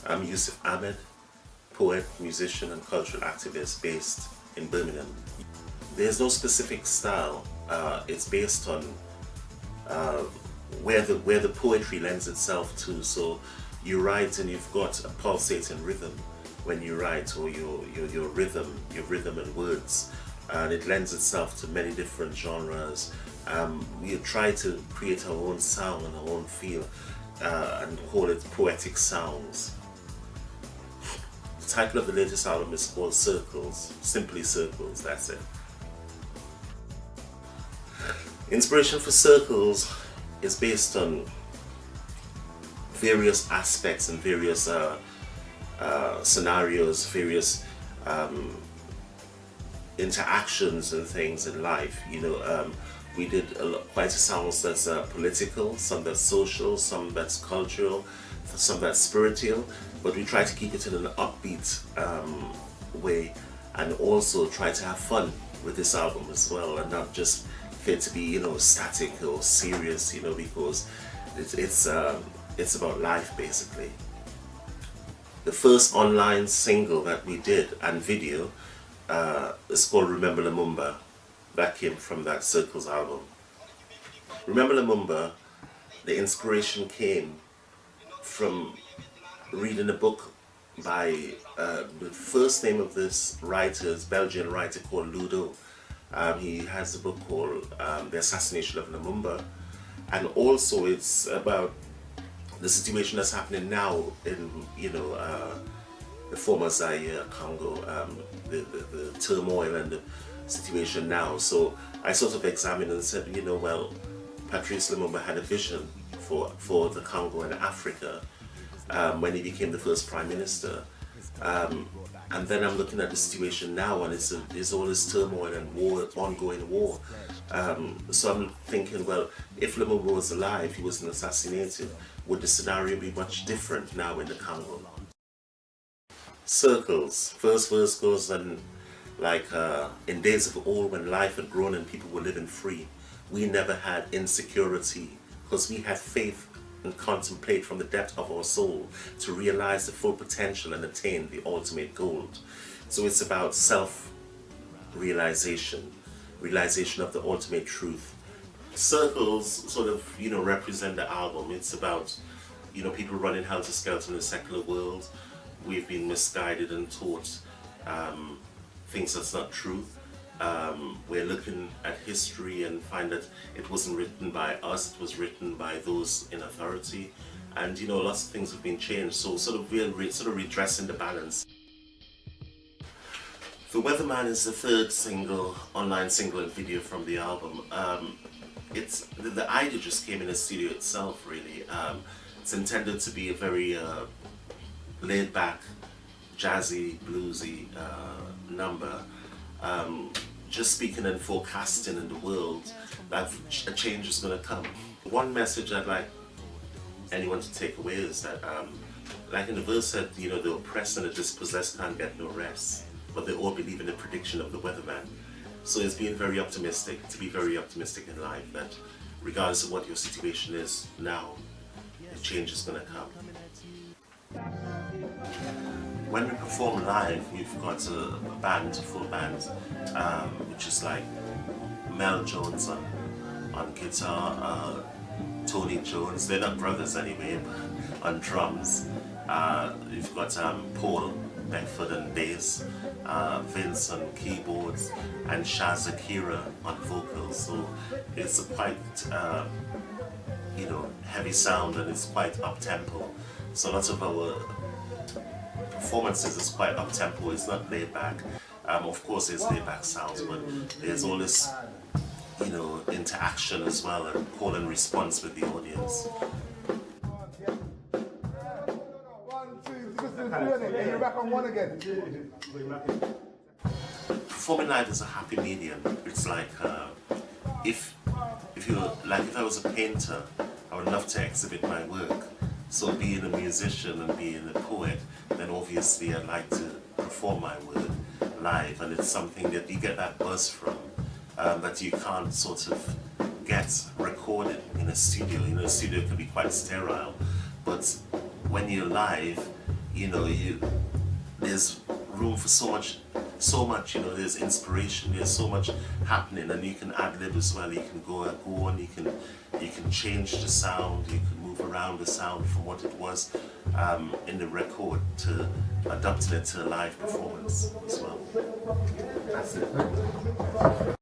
I'm Yussef Ahmed, poet, musician and cultural activist based in Birmingham. There's no specific style, it's based on where the poetry lends itself to. So you write and you've got a pulsating rhythm when you write, or your rhythm and words, and it lends itself to many different genres. We try to create our own sound and our own feel, and call it poetic sounds. The title of the latest album is called Circles, simply Circles, that's it. Inspiration for Circles is based on various aspects and various scenarios, various interactions and things in life. You know, we did quite a sound that's political, some that's social, some that's cultural, some that's spiritual, but we try to keep it in an upbeat way, and also try to have fun with this album as well, and not just for it to be, you know, static or serious, you know, because it's about life basically. The first online single that we did and video is called Remember Lumumba. That came from that Circles album. Remember Lumumba, the inspiration came from reading a book by the first name of this writer is Belgian writer called Ludo. He has a book called The Assassination of Lumumba, and also it's about the situation that's happening now in, you know, the former Zaire, Congo, the turmoil and the situation now. So I sort of examined and said, you know, well, Patrice Lumumba had a vision for the Congo and Africa when he became the first Prime Minister. And then I'm looking at the situation now, and it's all this turmoil and war, ongoing war. So I'm thinking, well, if Lumumba was alive, he wasn't assassinated, would the scenario be much different now in the Congo? Circles. First verse goes on like, in days of old when life had grown and people were living free, we never had insecurity because we had faith and contemplate from the depth of our soul to realize the full potential and attain the ultimate goal. So it's about self-realization, realization of the ultimate truth. Circles sort of, you know, represent the album. It's about, you know, people running helter-skelter in the secular world. We've been misguided and taught things that's not true. We're looking at history and find that it wasn't written by us, it was written by those in authority. And, you know, lots of things have been changed, so sort of we're redressing the balance. The Weatherman is the third single, online single and video from the album. The idea just came in the studio itself, really. It's intended to be a very laid-back, jazzy, bluesy number. Just speaking and forecasting in the world that a change is going to come. One message I'd like anyone to take away is that, like in the verse said, you know, the oppressed and the dispossessed can't get no rest, but they all believe in the prediction of the Weatherman. So it's being very optimistic, to be very optimistic in life, that regardless of what your situation is now, the change is going to come. When we perform live, we've got a band, a full band, which is like Mel Jones on guitar, Tony Jones, they're not brothers anyway, but on drums. We've got Paul Beckford on bass, Vince on keyboards, and Shaz Akira on vocals. So it's a quite, you know, heavy sound, and it's quite up-tempo. So lots of our performances is quite up-tempo, it's not laid back. Of course there's laid back sounds, but there's all this, you know, interaction as well, and call and response with the audience. You're back on one again. Performing live is a happy medium. It's like, if I was a painter, I would love to exhibit my work. So being a musician and being a poet, then obviously I'd like to perform my work live, and it's something that you get that buzz from, that you can't sort of get recorded in a studio. You know, a studio can be quite sterile, but when you're live, you know, there's room for so much, you know, there's inspiration, there's so much happening, and you can ad-lib as well. You can go on, you can change the sound, you can move around the sound from what it was in the record to adapting it to a live performance as well. That's it.